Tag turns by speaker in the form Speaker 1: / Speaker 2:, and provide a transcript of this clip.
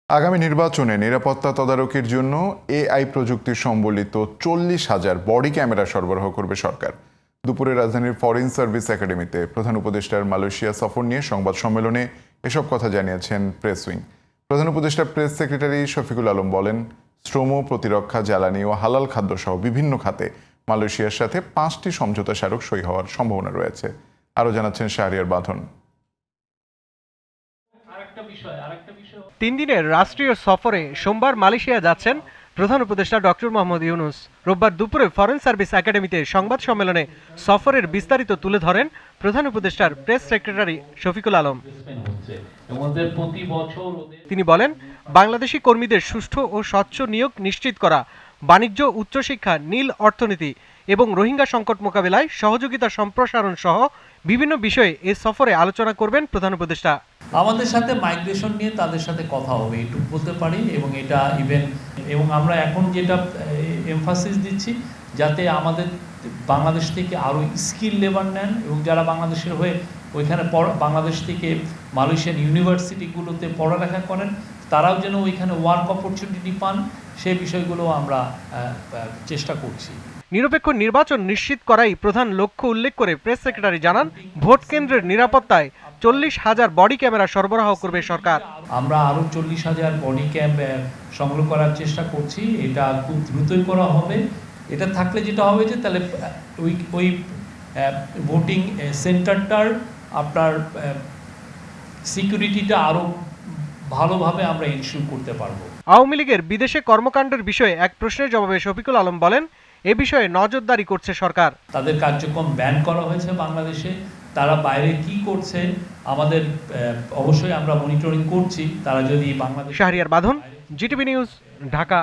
Speaker 1: আগামী নির্বাচনে নিরাপত্তা তদারকির জন্য এআই প্রযুক্তি সম্বলিত 40,000 বডি ক্যামেরা সরবরাহ করবে সরকার। দুপুরে রাজধানীর ফরেন সার্ভিস একাডেমিতে প্রধান উপদেষ্টার মালয়েশিয়া সফর নিয়ে সংবাদ সম্মেলনে এসব কথা জানিয়েছেন প্রেস উইং। প্রধান উপদেষ্টা প্রেস সেক্রেটারি শফিকুল আলম বলেন, শ্রম, প্রতিরক্ষা, জ্বালানি ও হালাল খাদ্য সহ বিভিন্ন খাতে মালয়েশিয়ার সাথে 5টি সমঝোতা স্মারক সই হওয়ার সম্ভাবনা রয়েছে। আরও জানাচ্ছেন শাহরিয়ার বাঁধন।
Speaker 2: 3 দিনের রাষ্ট্রীয় সফরে সোমবার মালয়েশিয়া যাচ্ছেন প্রধান উপদেষ্টা ডক্টর মোহাম্মদ ইউনূস। রোববার দুপুরে ফরেন সার্ভিস একাডেমিতে সংবাদ সম্মেলনে সফরের বিস্তারিত তুলে ধরেন প্রধান উপদেষ্টার প্রেস সেক্রেটারি শফিকুল আলম। তিনি বলেন, বাংলাদেশি কর্মীদের সুষ্ঠু ও স্বচ্ছ নিয়োগ নিশ্চিত করা, বাণিজ্য, উচ্চশিক্ষা, নীল অর্থনীতি এবং রোহিঙ্গা সংকট মোকাবিলায় সহযোগিতা সম্প্রসারণ সহ বিভিন্ন বিষয়ে এ সফরে আলোচনা করবেন প্রধান উপদেষ্টা।
Speaker 3: আমাদের সাথে মাইগ্রেশন নিয়ে তাদের সাথে কথা হবে, একটু বলতে পারি, এবং এটা এবং আমরা এখন যেটা এমফাসিস দিচ্ছি যাতে আমাদের বাংলাদেশ থেকে আরও স্কিল লেবার নেন এবং যারা বাংলাদেশের হয়ে ওইখানে বাংলাদেশ থেকে মালয়েশিয়ান ইউনিভার্সিটিগুলোতে পড়ালেখা করেন তারাও যেন ওইখানে ওয়ার্ক অপরচুনিটি পান, সেই বিষয়গুলো আমরা চেষ্টা করছি।
Speaker 2: নিরপেক্ষ নির্বাচন নিশ্চিত করাই প্রধান লক্ষ্য উল্লেখ করে প্রেস সেক্রেটারি জানান, ভোট কেন্দ্রের নিরাপত্তায় 40,000 বডি ক্যামেরা সরবরাহ করবে সরকার।
Speaker 3: আমরা আরও 40,000 বডি ক্যাম সংগ্রহ করার চেষ্টা করছি, এটা খুব দ্রুতই করা হবে। এটা থাকলে যেটা হবে যে তাহলে ওই ভোটিং সেন্টারটার আপনার সিকিউরিটিটা আরও ভালোভাবে আমরা ইনশিওর করতে পারবো।
Speaker 2: আওয়ামী লীগের বিদেশে কর্মকাণ্ডের বিষয়ে এক প্রশ্নের জবাবে শফিকুল আলম বলেন, এ বিষয়ে নজরদারি করছে সরকার।
Speaker 3: তাদের কার্যক্রম ব্যান করা হয়েছে বাংলাদেশে, তারা বাইরে কি করছে আমাদের অবশ্যই আমরা মনিটরিং করছি। তারা যদি বাংলাদেশ।
Speaker 2: শাহরিয়ার বাঁধন, জিটিভি নিউজ, ঢাকা।